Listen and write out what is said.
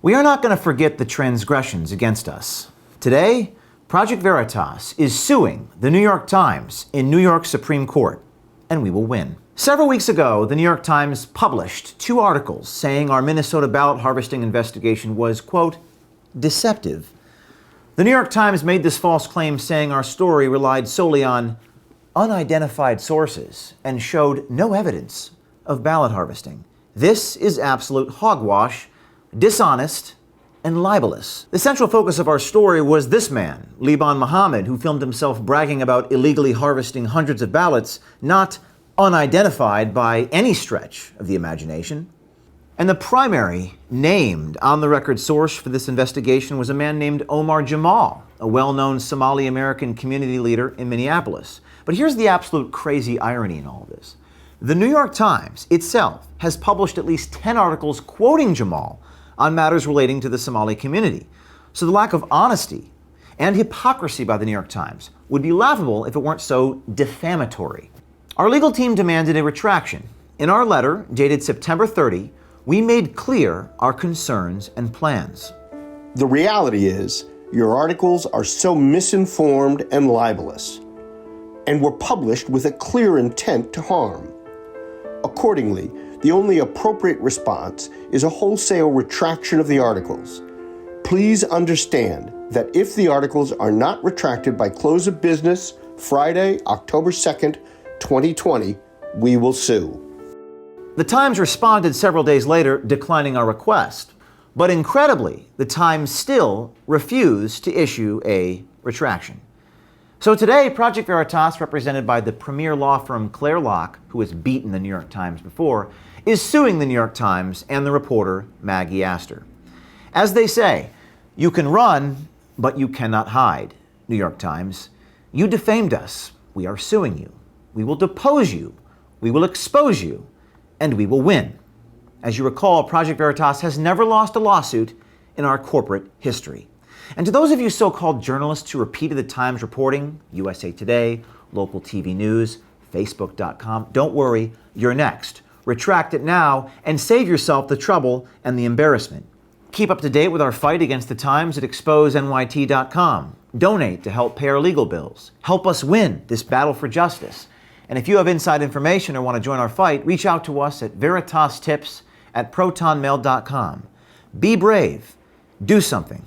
We are not going to forget the transgressions against us. Today, Project Veritas is suing the New York Times in New York Supreme Court, and we will win. Several weeks ago, the New York Times published 2 articles saying our Minnesota ballot harvesting investigation was, quote, deceptive. The New York Times made this false claim saying our story relied solely on unidentified sources and showed no evidence of ballot harvesting. This is absolute hogwash, dishonest, and libelous. The central focus of our story was this man, Liban Mohammed, who filmed himself bragging about illegally harvesting hundreds of ballots, not unidentified by any stretch of the imagination. And the primary named on-the-record source for this investigation was a man named Omar Jamal, a well-known Somali-American community leader in Minneapolis. But here's the absolute crazy irony in all of this. The New York Times itself has published at least 10 articles quoting Jamal on matters relating to the Somali community. So the lack of honesty and hypocrisy by the New York Times would be laughable if it weren't so defamatory. Our legal team demanded a retraction. In our letter, dated September 30, we made clear our concerns and plans. The reality is, your articles are so misinformed and libelous, and were published with a clear intent to harm. Accordingly, the only appropriate response is a wholesale retraction of the articles. Please understand that if the articles are not retracted by close of business, Friday, October 2nd, 2020, we will sue. The Times responded several days later, declining our request. But incredibly, the Times still refused to issue a retraction. So today, Project Veritas, represented by the premier law firm Claire Locke, who has beaten the New York Times before, is suing the New York Times and the reporter Maggie Astor. As they say, you can run, but you cannot hide. New York Times, you defamed us. We are suing you. We will depose you. We will expose you. And we will win. As you recall, Project Veritas has never lost a lawsuit in our corporate history. And to those of you so-called journalists who repeated the Times reporting, USA Today, local TV news, Facebook.com, don't worry, you're next. Retract it now and save yourself the trouble and the embarrassment. Keep up to date with our fight against the Times at exposenyt.com. Donate to help pay our legal bills. Help us win this battle for justice. And if you have inside information or want to join our fight, reach out to us at veritastips@protonmail.com. Be brave. Do something.